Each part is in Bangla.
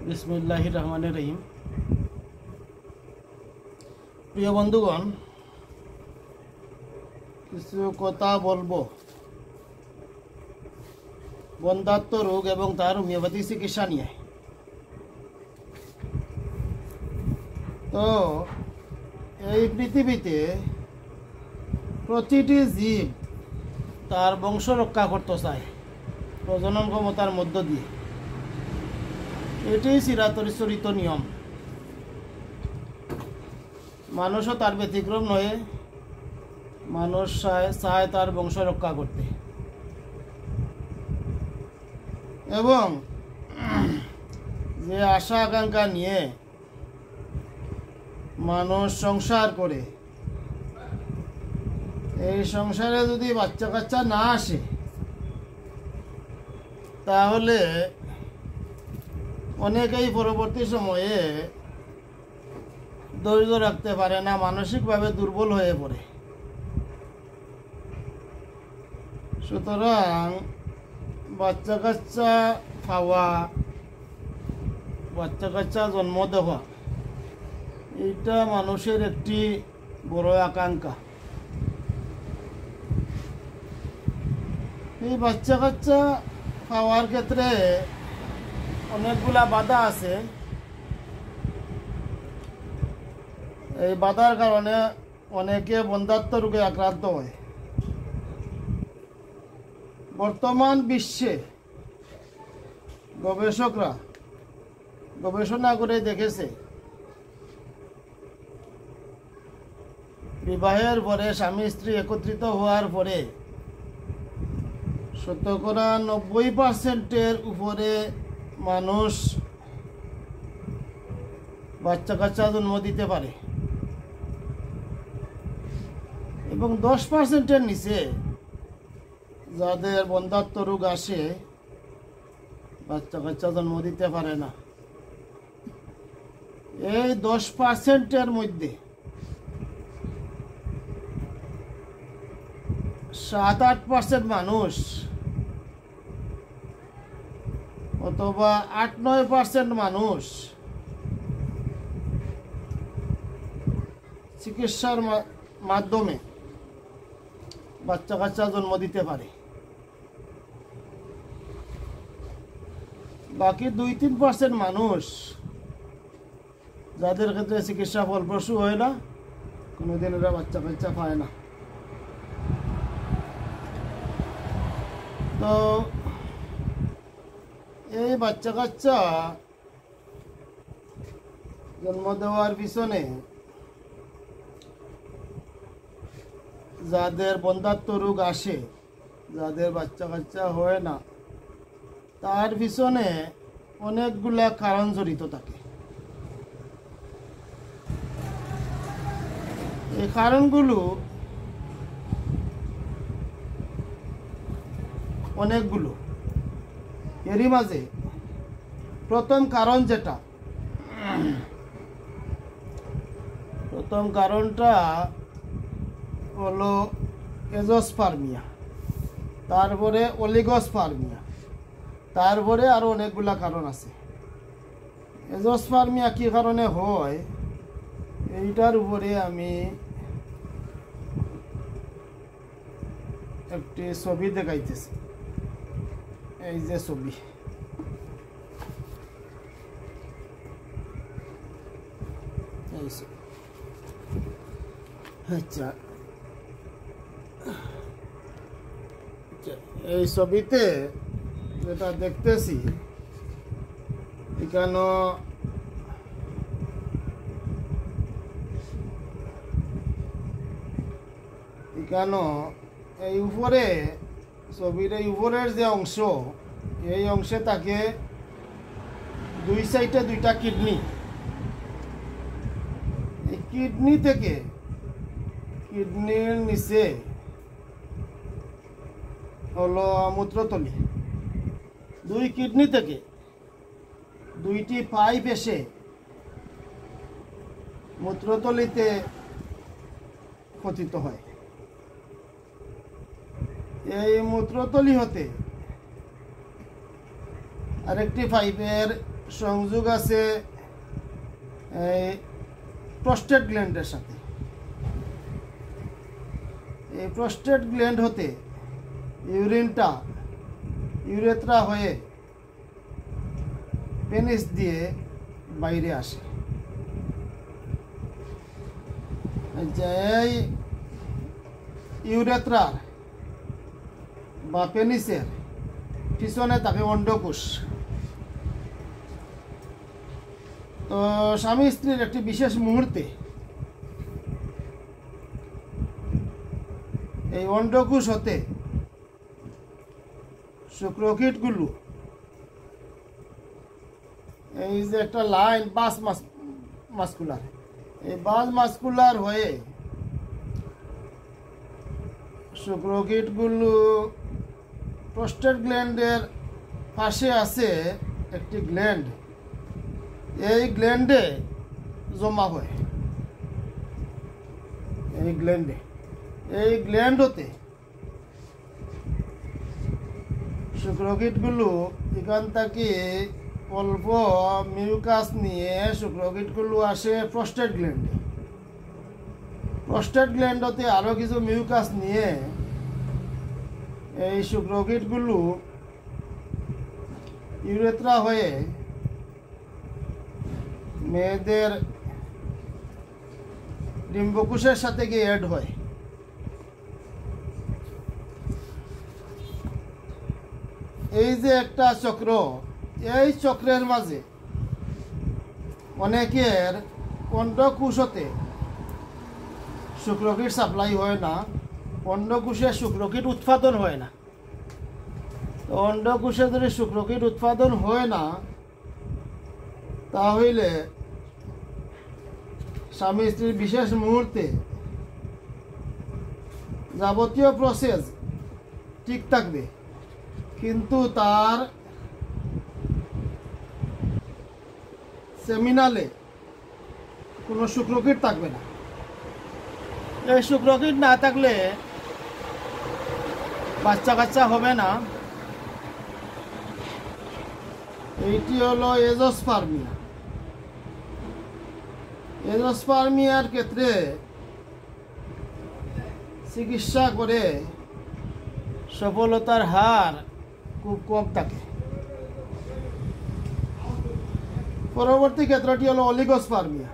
বিসমিল্লাহির রহমানির রহিম। প্রিয় বন্ধুগণ, কিছু কথা বলবো বন্ধ্যাত্ব রোগ এবং তার হোমিওপ্যাথি চিকিৎসা নিয়ে। তো এই পৃথিবীতে প্রতিটি জীব তার বংশ রক্ষা করতে চায় প্রজনন ক্ষমতার মধ্য দিয়ে। এটি চিরাচরিত নিয়ম। মানুষও তার ব্যতিক্রম নয়। মানুষ চায় তার বংশ রক্ষা করতে এবং যে আশা আকাঙ্ক্ষা নিয়ে মানুষ সংসার করে, এই সংসারে যদি বাচ্চা কাচ্চা না আসে তাহলে অনেকেই পরবর্তী সময়ে ধৈর্য রাখতে পারে না, মানসিকভাবে দুর্বল হয়ে পড়ে। সুতরাং বাচ্চা কাচ্চা পাওয়া, বাচ্চা কাচ্চা জন্ম দেওয়া, এইটা মানুষের একটি বড় আকাঙ্ক্ষা। এই বাচ্চা কাচ্চা পাওয়ার ক্ষেত্রে অনেকগুলা বাধা আছে। এই বাধার কারণে অনেকে বন্ধ্যাত্ব রোগে আক্রান্ত হয়। বর্তমান বিশ্বে গবেষকরা গবেষণা করে দেখেছে, বিবাহের পরে স্বামী স্ত্রী একত্রিত হওয়ার পরে 90% উপরে মানুষ বাচ্চা কাচ্চা জন্ম দিতে পারে এবং 10%-এর নিচে যাদের বন্ধ্যাত্ব রোগ আসে বাচ্চা কাচ্চা জন্ম দিতে পারে না। এই 10%-এর মধ্যে 7-8% মানুষ অথবা 8-9% মানুষ চিকিৎসার মাধ্যমে বাচ্চা কাচ্চা জন্ম দিতে পারে। বাকি 2-3% মানুষ যাদের ক্ষেত্রে চিকিৎসা ফলপ্রসূ হয় না, কোনোদিন এরা বাচ্চা কাচ্চা পায় না। তো এই বাচ্চা কাচ্চা জন্ম দেওয়ার পিছনে যাদের বন্ধ্যাত্ব রোগ আসে, যাদের বাচ্চা কাচ্চা হয় না, তার পিছনে অনেকগুলা কারণ জড়িত থাকে। এই কারণগুলো অনেকগুলো। এরই মাঝে প্রথম কারণটা হলো এজোস্পার্মিয়া, তারপরে অলিগোস্পার্মিয়া, তারপরে আরো অনেকগুলা কারণ আছে। এজোস্পার্মিয়া কি কারণে হয় এইটার উপরে আমি একটি ছবি দেখাইতেছি। এই যে ছবি, আচ্ছা, এই ছবিতে যেটা দেখতেছি, এখানে এই উপরে ছবির এই উপরের যে অংশ, এই অংশে থাকে দুই সাইডে 2টা কিডনি। এই কিডনি থেকে, কিডনির নিচে হলো মূত্রতলি। 2 কিডনি থেকে 2টি পাইপ এসে মূত্রতলিতে পতিত হয়। এই মূত্রতলি হতে আরেকটি পাইপের সংযোগ আছে এই প্রস্টেট গ্ল্যান্ডের সাথে। এই প্রস্টেট গ্ল্যান্ড হতে ইউরিনটা ইউরেথ্রা হয়ে পেনিস দিয়ে বাইরে আসে। এই ইউরেথ্রার বা পেনিসের পিছনে থাকে অন্ডকোষ। তো স্বামী স্ত্রীর একটি বিশেষ মুহূর্তে এই অন্ডকোষ হতে শুক্রকীটগুলো এই যে একটা লাইন বাস মাস্কুলার, এই বাস মাস্কুলার হয়ে শুক্রকীটগুলো প্রস্টেট গ্ল্যান্ডের পাশে আছে একটি গ্ল্যান্ড, এই গ্ল্যান্ডে জমা হয়। এই গ্ল্যান্ড হতে শুক্রকীটগুলো এখান থেকে অল্প মিউকাস নিয়ে শুক্রকীটগুলো আসে প্রস্টেট গ্ল্যান্ডে। প্রস্টেট গ্ল্যান্ড হতে আরও কিছু মিউকাস নিয়ে এই শুক্রকীটগুলো ইউরেথ্রা হয়ে মেয়েদের ডিম্বকোষের সাথে গিয়ে অ্যাড হয়। এই যে একটা চক্র, এই চক্রের মাঝে অনেকের অন্ডকোষ হতে শুক্রকীট সাপ্লাই হয় না, অন্ডকোষে শুক্রকীট উৎপাদন হয় না। তো অন্ডকোষে যদি শুক্রকীট উৎপাদন হয় না, তাহলে স্বামী স্ত্রীর বিশেষ মুহূর্তে যাবতীয় প্রসেস ঠিক থাকবে, কিন্তু তার সেমিনালে কোনো শুক্রকীট থাকবে না। এই শুক্রকীট না থাকলে বাচ্চা কাচ্চা হবে না। এইটি হলো এজোস্পার্মিয়া। এজোস্পার্মিয়ার ক্ষেত্রে চিকিৎসা করে সফলতার হার খুব কম থাকে। পরবর্তী ক্ষেত্রটি হলো অলিগোস্পার্মিয়া।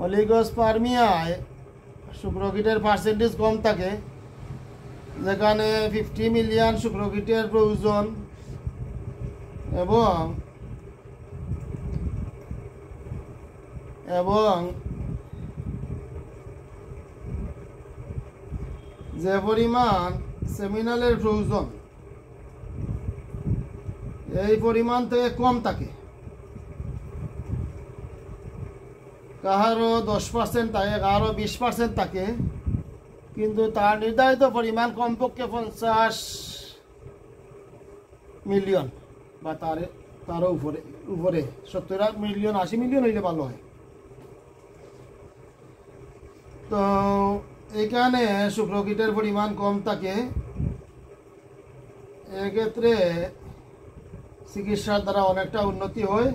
অলিগোস্পার্মিয়ায় শুক্রকীটের পার্সেন্টেজ কম থাকে, যেখানে 50 মিলিয়ন শুক্রকীটের প্রয়োজন এবং যে পরিমাণ সেমিনালের প্রয়োজন এই পরিমাণ থেকে কম থাকে। কাহারও 10% থাকে, কাহারও 20% থাকে, কিন্তু তার নির্ধারিত পরিমাণ কমপক্ষে 50 মিলিয়ন বা তারও উপরে 70 মিলিয়ন 80 মিলিয়ন হইলে ভালো হয়। তো এখানে শুক্রকীটের পরিমাণ কম থাকে। এক্ষেত্রে চিকিৎসার দ্বারা অনেকটা উন্নতি হয়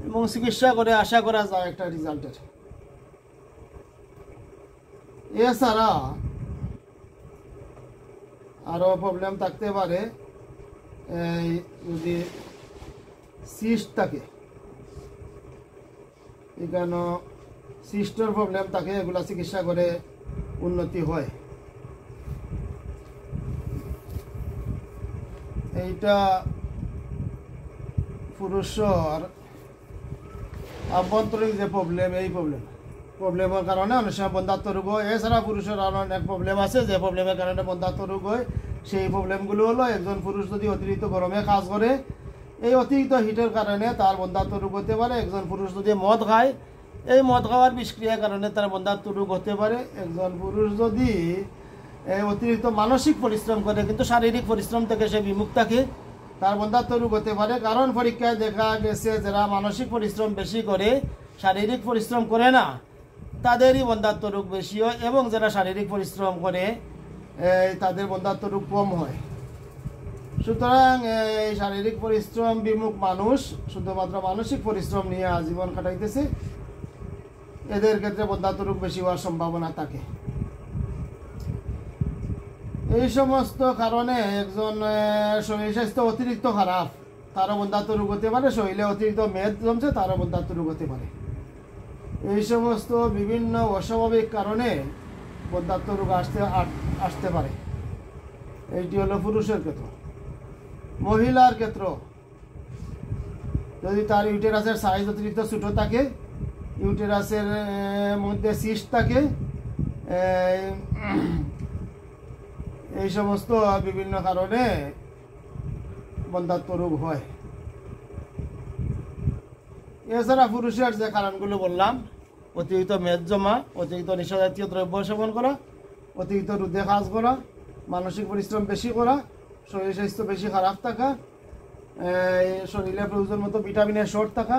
এবং চিকিৎসা করে আশা করা যায় একটা রেজাল্টের। এছাড়া আরও প্রবলেম থাকতে পারে, এই যদি সিস্ট থাকে, এখানে সিস্টের প্রবলেম থাকে, এগুলা চিকিৎসা করে উন্নতি হয়। এইটা পুরুষের আভ্যন্তরীণ যে প্রবলেম, এই প্রবলেমের কারণে অনেক সময় বন্ধাত্ম রোগ হয়। এছাড়া পুরুষের আরও অনেক প্রবলেম আছে, যে প্রবলেমের কারণে বন্ধাত্ম রোগ হয়। সেই প্রবলেমগুলো হলো, একজন পুরুষ যদি অতিরিক্ত গরমে কাজ করে, এই অতিরিক্ত হিটের কারণে তার বন্ধাত্ম রোগ হতে পারে। একজন পুরুষ যদি মদ খায়, এই মদ খাওয়ার বিষক্রিয়ার কারণে তার বন্ধাত্ম রোগ হতে পারে। একজন পুরুষ যদি অতিরিক্ত মানসিক পরিশ্রম করে কিন্তু শারীরিক পরিশ্রম থেকে সে বিমুখ থাকে, তার বন্ধাত্ম রোগ হতে পারে। কারণ পরীক্ষায় দেখা গেছে যারা মানসিক পরিশ্রম বেশি করে, শারীরিক পরিশ্রম করে না, তাদেরই বন্ধাত্ম রোগ বেশি হয়, এবং যারা শারীরিক পরিশ্রম করে তাদের বন্ধাত্ম রোগ কম হয়। সুতরাং এই শারীরিক পরিশ্রম বিমুখ মানুষ শুধুমাত্র মানসিক পরিশ্রম নিয়ে আজীবন কাটাইতেছে, এদের ক্ষেত্রে বন্ধাত্ব রোগ বেশি হওয়ার সম্ভাবনা থাকে। এই সমস্ত কারণে একজন শরীর স্বাস্থ্য অতিরিক্ত খারাপ, তারও বন্ধাত্ব রোগ হতে পারে। শরীরে অতিরিক্ত মেদ জমছে, তারও বন্ধাত্ব রোগ হতে পারে। এই সমস্ত বিভিন্ন অস্বাভাবিক কারণে বন্ধাত্ব রোগ আসতে পারে। এইটি হলো পুরুষের ক্ষেত্র। মহিলার ক্ষেত্র, যদি তার ইউটেরাসের সাইজ অতিরিক্ত ছোটো থাকে, ইউটেরাসের মধ্যে সিস্ট থাকে, এই সমস্ত বিভিন্ন কারণে বন্ধাত্ব রোগ হয়। এছাড়া পুরুষের যে কারণগুলো বললাম, অতিরিক্ত মেদ জমা, অতিরিক্ত নিশাজাতীয় দ্রব্য সেবন করা, অতিরিক্ত রোদে কাজ করা, মানসিক পরিশ্রম বেশি করা, শরীর স্বাস্থ্য বেশি খারাপ থাকা, শরীরে প্রয়োজন মতো ভিটামিনের শর্ট থাকা,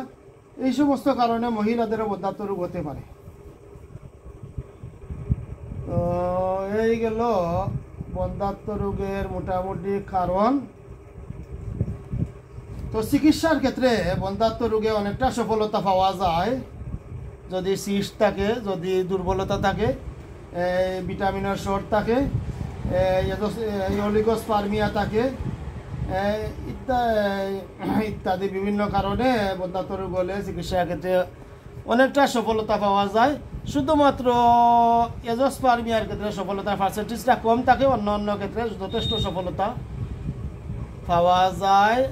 এই সমস্ত কারণে মহিলাদেরও বন্ধাত্ব রোগ হতে পারে। তো এই গেল বন্ধাত্ব রোগের মোটামুটি কারণ। তো চিকিৎসার ক্ষেত্রে বন্ধাত্ব রোগে অনেকটা সফলতা পাওয়া যায় যদি সিস্ট থাকে, যদি দুর্বলতা থাকে, ভিটামিনের শর্ট থাকে, অলিগোস্পার্মিয়া থাকে, ইত্যাদি বিভিন্ন কারণে বন্ধাত্ব রোগ হলে চিকিৎসার ক্ষেত্রে অনেকটা সফলতা পাওয়া যায়। শুধুমাত্র এজোস্পার্মিয়ার ক্ষেত্রে সফলতার পার্সেন্টেজটা কম থাকে, অন্য অন্য ক্ষেত্রে যথেষ্ট সফলতা পাওয়া যায়।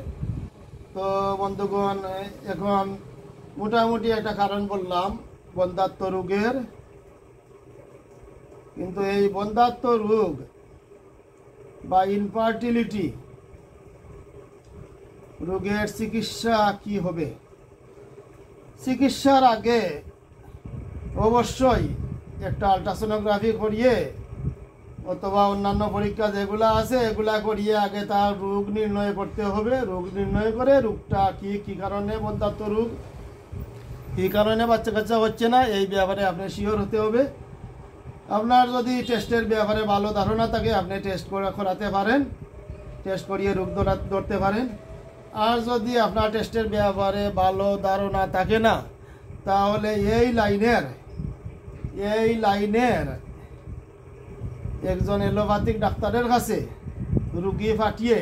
তো বন্ধুগণ, এখন মোটামুটি একটা কারণ বললাম বন্ধাত্ব রোগের, কিন্তু এই বন্ধাত্ব রোগ বা ইনফার্টিলিটি রোগের চিকিৎসা কি হবে? চিকিৎসার আগে অবশ্যই একটা আলট্রাসোনোগ্রাফি করিয়ে অথবা অন্যান্য পরীক্ষা যেগুলো আছে এগুলা করিয়ে আগে তার রোগ নির্ণয় করতে হবে। রোগ নির্ণয় করে রোগটা কি কারণে বন্ধাত্ব রোগ, কী কারণে বাচ্চা কাচ্চা হচ্ছে না, এই ব্যাপারে আপনি শিওর হতে হবে। আপনার যদি টেস্টের ব্যাপারে ভালো ধারণা থাকে, আপনি টেস্ট করাতে পারেন, টেস্ট করিয়ে রোগ ধরতে পারেন। আর যদি আপনার টেস্টের ব্যাপারে ভালো ধারণা থাকে না, তাহলে এই লাইনের একজন এলোপ্যাথিক ডাক্তারের কাছে রুগী পাঠিয়ে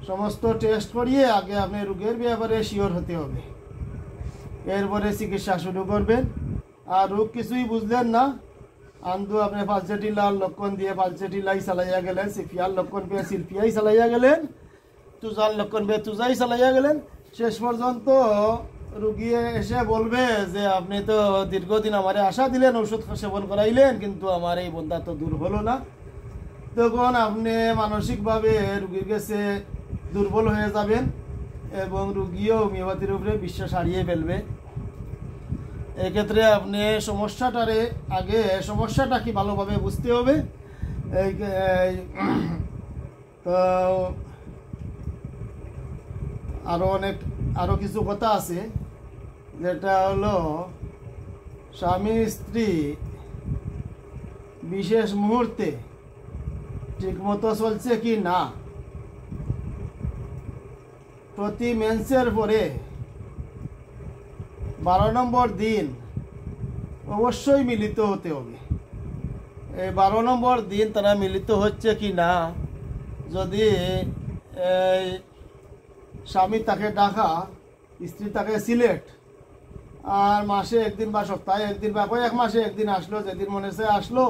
সমস্ত টেস্ট করিয়ে আগে আপনি রোগের ব্যাপারে শিওর হতে হবে, এরপরে চিকিৎসা শুরু করবেন। আর রোগ কিছুই বুঝলেন না, আন্দু আপনি পালচেটিলার লক্ষণ দিয়ে পালচেটিলাই চালাইয়া গেলেন, সিপিয়ার লক্ষণ পেয়ে সিলপিয়াই চালাইয়া গেলেন, তুজার লক্ষণ পেয়ে তুজাই চালাইয়া গেলেন, শেষ পর্যন্ত রুগী এসে বলবে যে আপনি তো দীর্ঘদিন আমারে আশা দিলেন, ওষুধ সেবন করাইলেন, কিন্তু আমার এই বন্ধাত্ব দূর হলো না। তখন আপনি মানসিকভাবে রুগীর কাছে দুর্বল হয়ে যাবেন এবং রুগীও হোমিওপ্যাথির উপরে বিশ্বাস হারিয়ে ফেলবে। এক্ষেত্রে আপনি সমস্যাটা কি ভালোভাবে বুঝতে হবে। তো আরো কিছু কথা আছে, যেটা হলো স্বামী স্ত্রী বিশেষ মুহূর্তে ঠিকমতো চলছে কি না। প্রতি মেন্সের পরে 12 নম্বর দিন অবশ্যই মিলিত হতে হবে। এই 12 নম্বর দিন তারা মিলিত হচ্ছে কি না, যদি স্বামী তাকে ডাকা, স্ত্রী তাকে সিলেট, আর মাসে একদিন বা সপ্তাহে একদিন বা কয়েক মাসে একদিন আসলো, যেদিন মনে হচ্ছে আসলো,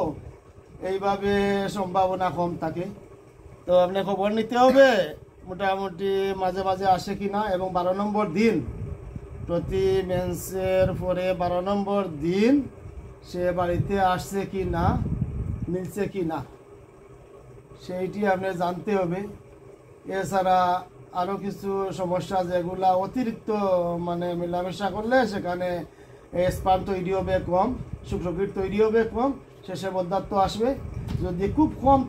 এইভাবে সম্ভাবনা কম থাকে। তো আপনি খবর নিতে হবে মোটামুটি মাঝে মাঝে আসে কি না, এবং 12 নম্বর দিন, প্রতি মেন্সের পরে 12 নম্বর দিন সে বাড়িতে আসছে কি না, মিলছে কি না, সেইটি আপনি জানতে হবে। এছাড়া আরও কিছু সমস্যা যেগুলা অতিরিক্ত মেলামেশা করলে সেখানে স্পার্ম তৈরি হবে কম, শুক্রকীট তৈরি হবে কম, শেষে বন্ধাত্ব আসবে। যদি খুব কম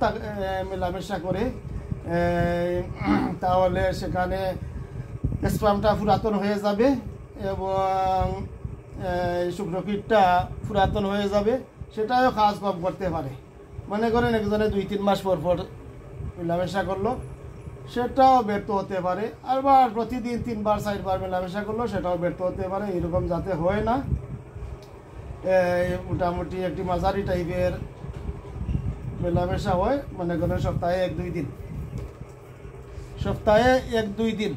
মেলামেশা করে তাহলে সেখানে স্পার্মটা পুরাতন হয়ে যাবে এবং শুক্রকীটটা পুরাতন হয়ে যাবে, সেটাও কাজ কম করতে পারে। মনে করেন একজনে 2-3 মাস পর মেলামেশা করলো, সেটাও ব্যর্থ হতে পারে। আবার প্রতিদিন 3 বার 4 বার মেলামেশা করলেও সেটাও ব্যর্থ হতে পারে। এরকম যাতে হয় না, মোটামুটি একটি মাঝারি টাইপের মেলামেশা হয়, মনে করেন সপ্তাহে 1-2 দিন, সপ্তাহে 1-2 দিন,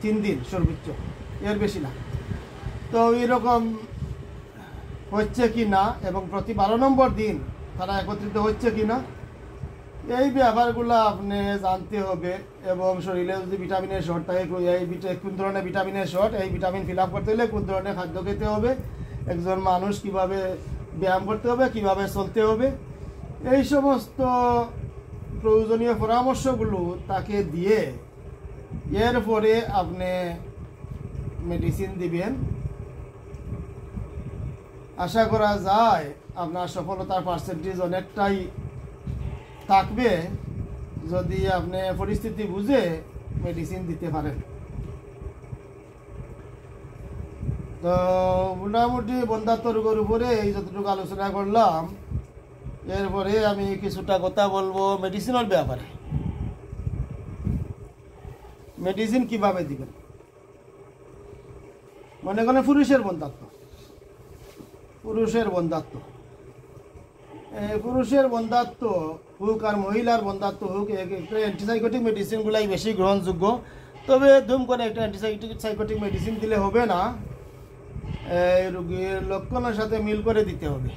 3 দিন সর্বোচ্চ, এর বেশি না। তো এরকম হচ্ছে কি না এবং প্রতি 12 নম্বর দিন তারা একত্রিত হচ্ছে কি না, এই ব্যাপারগুলো আপনি জানতে হবে। এবং শরীরে যদি ভিটামিনের শর্ট থাকে, কোন ধরনের ভিটামিনের শর্ট, এই ভিটামিন ফিল আপ করতে হলে কোন ধরনের খাদ্য খেতে হবে, একজন মানুষ কিভাবে ব্যায়াম করতে হবে, কিভাবে চলতে হবে, এই সমস্ত প্রয়োজনীয় পরামর্শগুলো তাকে দিয়ে এরপরে আপনি মেডিসিন দিবেন। আশা করা যায় আপনার সফলতার পার্সেন্টেজ অনেকটাই থাকবে যদি আপনি পরিস্থিতি বুঝে মেডিসিন দিতে পারেন। তো মোটামুটি বন্ধাত্ম রোগের উপরে এই যতটুকু আলোচনা করলাম, এরপরে আমি কিছুটা কথা বলবো মেডিসিনের ব্যাপারে। মেডিসিন কিভাবে দিবেন? মনে করেন পুরুষের বন্ধাত্ম, পুরুষের বন্ধাত্ম হোক আর মহিলার বন্ধাত্ম হোক, একটা অ্যান্টিসাইকোটিক মেডিসিনগুলাই বেশি গ্রহণযোগ্য। তবে ধুম করে একটা অ্যান্টিসাইকোটিক মেডিসিন দিলে হবে না, রোগীর লক্ষণের সাথে মিল করে দিতে হবে।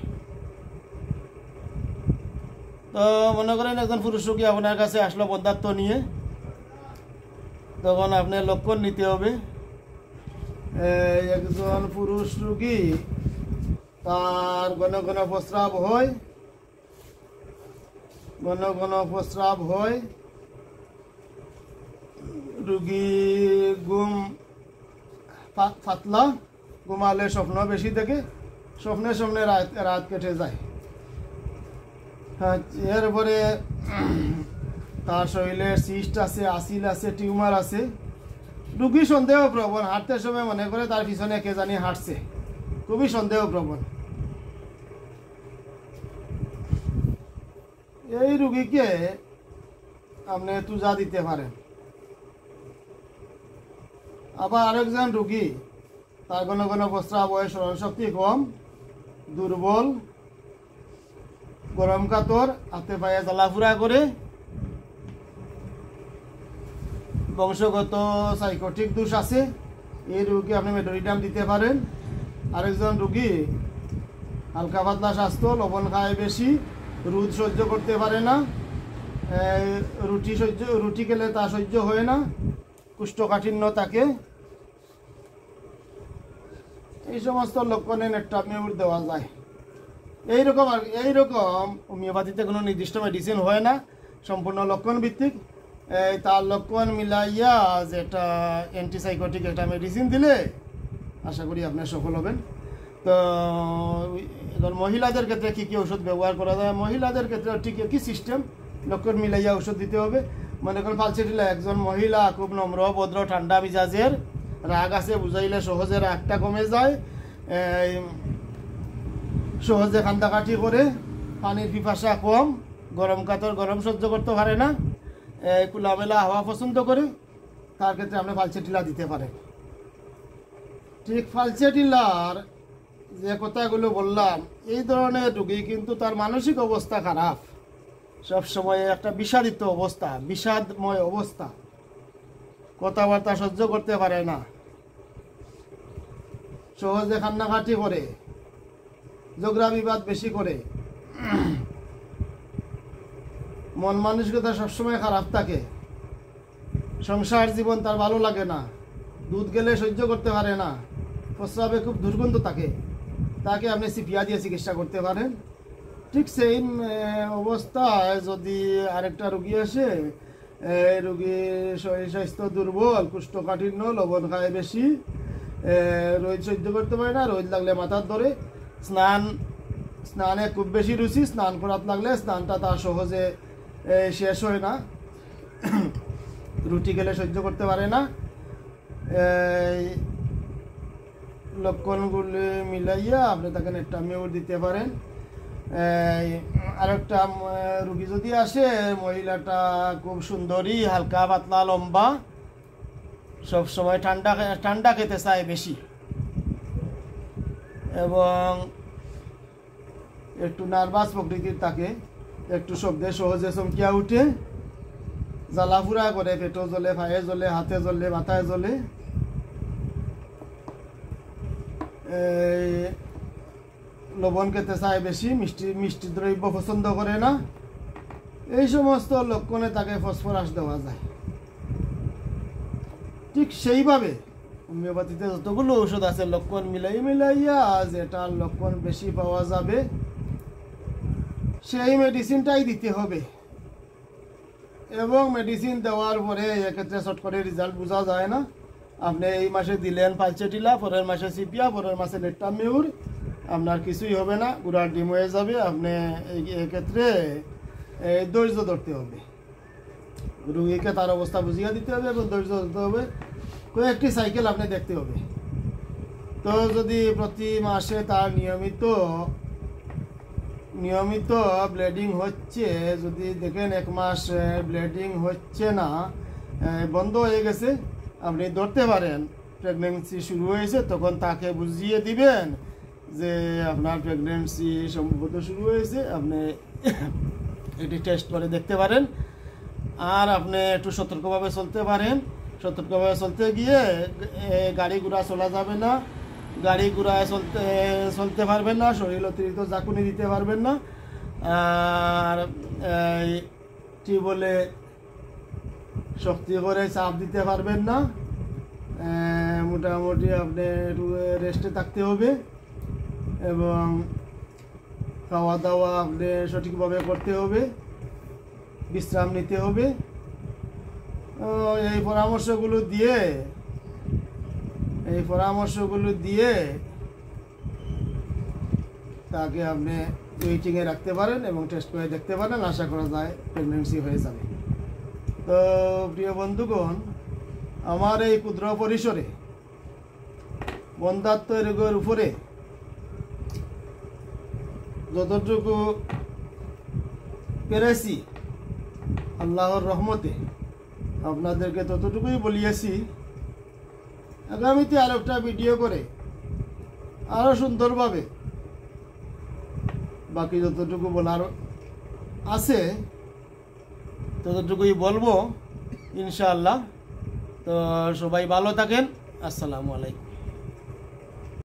তো মনে করেন একজন পুরুষ রোগী আপনার কাছে আসলো বন্ধাত্ম নিয়ে, তখন আপনার লক্ষণ নিতে হবে। একজন পুরুষ রোগী তার ঘন ঘন প্রস্রাব হয়, ঘন ঘন প্রস্রাব হয়, রোগী ঘুম পাতলা, ঘুমালে স্বপ্ন বেশি দেখে, স্বপ্নে স্বপ্নে রাত কেটে যায়। এরপরে তার শরীরে সিস্ট আছে, আসিল আছে, টিউমার আছে। রোগী সন্দেহপ্রবণ, হাঁটতে সময় মনে করে তার পিছনে কে জানি হাঁটছে, খুবই সন্দেহপ্রবণ। এই রোগীকে আপনি তুজা দিতে পারেন। আবার আরেকজন রোগী তার ঘন ঘন প্রস্রাব হয়, স্মরণশক্তি কম, দুর্বল, গরম কাতর, হাতে পায়ে জ্বালাফুরা করে, বংশগত সাইকোটিক দোষ আছে, এই রোগীকে আপনি মেডোরিটাম দিতে পারেন। আরেকজন রোগী হালকা পাতলা স্বাস্থ্য, লবণ খায় বেশি, রোদ সহ্য করতে পারে না, রুটি খেলে তা সহ্য হয় না, কোষ্ঠকাঠিন্য থাকে, এই সমস্ত লক্ষণে নেট্রামিউর দেওয়া যায়। এইরকম হোমিওপ্যাথিতে কোনো নির্দিষ্ট মেডিসিন হয় না, সম্পূর্ণ লক্ষণ ভিত্তিক। তার লক্ষণ মিলাইয়া যেটা অ্যান্টিসাইকোটিক একটা মেডিসিন দিলে আশা করি আপনি সফল হবেন। তো এবার মহিলাদের ক্ষেত্রে কী কী ওষুধ ব্যবহার করা যায়, মহিলাদের ক্ষেত্রে ঠিক একই সিস্টেম, লক্ষণ মিলাইয়া ওষুধ দিতে হবে। মনে করেন ফালসেটিলা, একজন মহিলা খুব নম্র ভদ্র ঠান্ডা মিজাজের, রাগ আছে, বুঝাইলে সহজে রাগটা কমে যায়, সহজে কান্দাকাটি করে, পানির পিপাসা কম, গরম কাতর, গরম সহ্য করতে পারে না, খোলামেলা হাওয়া পছন্দ করে, তার ক্ষেত্রে আপনি ফালসেটিলা দিতে পারেন। ঠিক ফালসেটিলার যে কথাগুলো বললাম, এই ধরনের রোগী কিন্তু তার মানসিক অবস্থা খারাপ, সবসময় একটা বিষাদিত অবস্থা, বিষাদময় অবস্থা, কথাবার্তা সহ্য করতে পারে না, সহজে কান্নাকাটি করে, ঝগড়া বিবাদ বেশি করে, মন মানসিকতা সবসময় খারাপ থাকে, সংসার জীবন তার ভালো লাগে না, দুধ গেলে সহ্য করতে পারে না, প্রস্রাবে খুব দুর্গন্ধ থাকে, তাকে আপনি সিপিয়া দিয়ে চিকিৎসা করতে পারেন। ঠিক সেই অবস্থায় যদি আরেকটা রোগী আসে, রোগীর শরীর স্বাস্থ্য দুর্বল, কোষ্ঠকাঠিন্য, লবণ খায় বেশি, রোদ সহ্য করতে পারে না, রোদ লাগলে মাথার ধরে, স্নানে খুব বেশি রুচি, স্নান করাত লাগলে স্নানটা তার সহজে শেষ হয় না, রুটি গেলে সহ্য করতে পারে না, লক্ষণগুলি মিলাইয়া আপনি তাকে নেট্রামিউর দিতে পারেন। আরেকটা রুগী যদি আসে, মহিলাটা খুব সুন্দরী, হালকা পাতলা লম্বা, সব সময় ঠান্ডা খেতে চায় বেশি, এবং একটু নার্ভাস প্রকৃতির থাকে, একটু শব্দে সহজে চমকিয়া উঠে, জ্বালাফুরা করে, পেটও জ্বলে, পায়ে জ্বলে, হাতে জ্বলে, মাথায় জ্বলে, লবণ খেতে চায় বেশি, মিষ্টি দ্রব্য পছন্দ করে না। এই সমস্ত লক্ষণে তাকে ফসফরাস দেওয়া যায়। ঠিক সেইভাবে হোমিওপ্যাথিতে যতগুলো ওষুধ আছে, লক্ষণ মিলাইয়া যেটার লক্ষণ বেশি পাওয়া যাবে সেই মেডিসিনটাই দিতে হবে। এবং মেডিসিন দেওয়ার পরে এক্ষেত্রে শর্ট করে রেজাল্ট বোঝা যায় না। আপনি এই মাসে দিলেন পালচেটিলা, পরের মাসে সিপিয়া, পরের মাসে লেট্টামিউর, আপনার কিছুই হবে না, গুড়ার ডিম হয়ে যাবে। আপনি এক্ষেত্রে ধৈর্য ধরতে হবে, রুগীকে তার অবস্থা বুঝিয়ে দিতে হবে এবং ধৈর্য ধরতে হবে। কয়েকটি সাইকেল আপনি দেখতে হবে। তো যদি প্রতি মাসে তার নিয়মিত ব্লিডিং হচ্ছে, যদি দেখেন এক মাস ব্লিডিং হচ্ছে না, বন্ধ হয়ে গেছে, আপনি ধরতে পারেন প্রেগনেন্সি শুরু হয়েছে, তখন তাকে বুঝিয়ে দিবেন যে আপনার প্রেগনেন্সি সম্ভবত শুরু হয়েছে, আপনি এটি টেস্ট করে দেখতে পারেন। আর আপনি একটু সতর্কভাবে চলতে পারেন। সতর্কভাবে চলতে গিয়ে গাড়ি ঘোড়া চলা যাবে না, গাড়ি ঘোড়ায় চলতে পারবেন না, শরীর অতিরিক্ত ঝাঁকুনি দিতে পারবেন না, আর টিউবওয়েলে শক্তি করে চাপ দিতে পারবেন না। মোটামুটি আপনি একটু রেস্টে থাকতে হবে এবং খাওয়া দাওয়া আপনি সঠিকভাবে করতে হবে, বিশ্রাম নিতে হবে। এই পরামর্শগুলো দিয়ে তাকে আপনি ওয়েটিংয়ে রাখতে পারেন এবং টেস্ট করে দেখতে পারেন। আশা করা যায় প্রেগনেন্সি হয়ে যাবে। তো প্রিয় বন্ধুগণ, আমার এই ক্ষুদ্র পরিসরে বন্ধ্যাত্ব রোগের উপরে যতটুকু পেরেছি আল্লাহর রহমতে আপনাদেরকে ততটুকুই বলিয়েছি। আগামীতে আরো একটা ভিডিও করে আরো সুন্দরভাবে বাকি যতটুকু বলার আছে ততটুকুই বলবো ইনশাআল্লাহ। তো সবাই ভালো থাকেন। আসসালামু আলাইকুম।